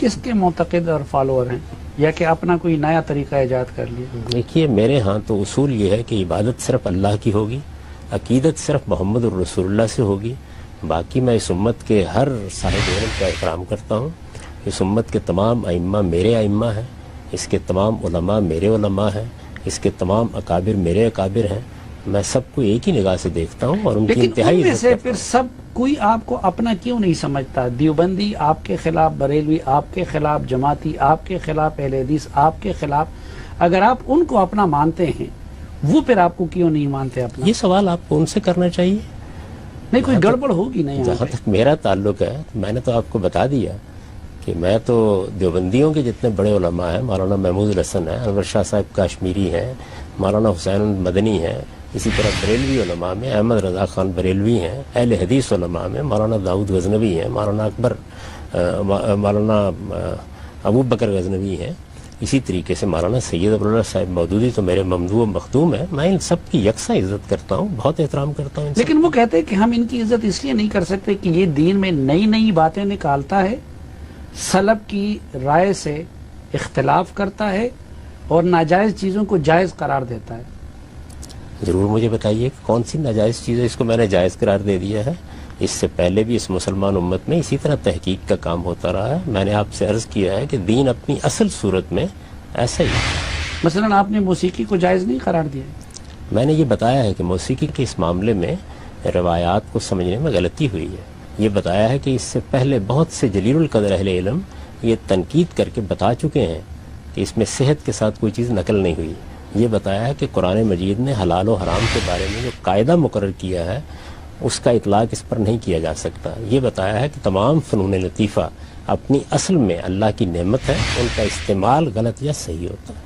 کس کے معتقد اور فالوور ہیں، یا کہ اپنا کوئی نیا طریقہ ایجاد کر لیا؟ دیکھیے میرے ہاں تو اصول یہ ہے کہ عبادت صرف اللہ کی ہوگی، عقیدت صرف محمد الرسول اللہ سے ہوگی. باقی میں اس امت کے ہر صاحب علم کا احترام کرتا ہوں. اس امت کے تمام ائمہ میرے ائمہ ہیں، اس کے تمام علماء میرے علماء ہیں، اس کے تمام اکابر میرے اکابر ہیں. میں سب کو ایک ہی نگاہ سے دیکھتا ہوں اور ان کی انتہائی لیکن ان میں عزت سے کرتا پھر ہوں. سب کوئی آپ کو اپنا کیوں نہیں سمجھتا؟ دیوبندی آپ کے خلاف، بریلوی آپ کے خلاف، جماعتی آپ کے خلاف، اہل حدیث آپ کے خلاف. اگر آپ ان کو اپنا مانتے ہیں، وہ پھر آپ کو کیوں نہیں مانتے اپنا؟ یہ سوال آپ کو ان سے کرنا چاہیے. نہیں، کوئی گڑبڑ ہوگی نہیں. جہاں تک میرا تعلق ہے، میں نے تو آپ کو بتا دیا کہ میں تو دیوبندیوں کے جتنے بڑے علماء ہیں، مولانا محمود الحسن ہیں، انور شاہ صاحب کاشمیری ہیں، مولانا حسین مدنی ہیں، اسی طرح بریلوی علماء میں احمد رضا خان بریلوی ہیں، اہل حدیث علماء میں مولانا داؤد غزنوی ہیں، مولانا ابو بکر غزنوی ہیں. اسی طریقے سے مولانا سید ابواللہ صاحب مودودی تو میرے ممدوح و مخدوم ہیں. میں ان سب کی یکساں عزت کرتا ہوں، بہت احترام کرتا ہوں ان سب. لیکن وہ کہتے ہیں کہ ہم ان کی عزت اس لیے نہیں کر سکتے کہ یہ دین میں نئی نئی باتیں نکالتا ہے، سلف کی رائے سے اختلاف کرتا ہے اور ناجائز چیزوں کو جائز قرار دیتا ہے. ضرور مجھے بتائیے کہ کون سی ناجائز چیز ہے؟ اس کو میں نے جائز قرار دے دیا ہے. اس سے پہلے بھی اس مسلمان امت میں اسی طرح تحقیق کا کام ہوتا رہا ہے. میں نے آپ سے عرض کیا ہے کہ دین اپنی اصل صورت میں ایسا ہی ہے. مثلا آپ نے موسیقی کو جائز نہیں قرار دیا. میں نے یہ بتایا ہے کہ موسیقی کے اس معاملے میں روایات کو سمجھنے میں غلطی ہوئی ہے. یہ بتایا ہے کہ اس سے پہلے بہت سے جلیل القدر اہل علم یہ تنقید کر کے بتا چکے ہیں کہ اس میں صحت کے ساتھ کوئی چیز نقل نہیں ہوئی. یہ بتایا ہے کہ قرآن مجید نے حلال و حرام کے بارے میں جو قاعدہ مقرر کیا ہے اس کا اطلاق اس پر نہیں کیا جا سکتا. یہ بتایا ہے کہ تمام فنون لطیفہ اپنی اصل میں اللہ کی نعمت ہے، ان کا استعمال غلط یا صحیح ہوتا ہے.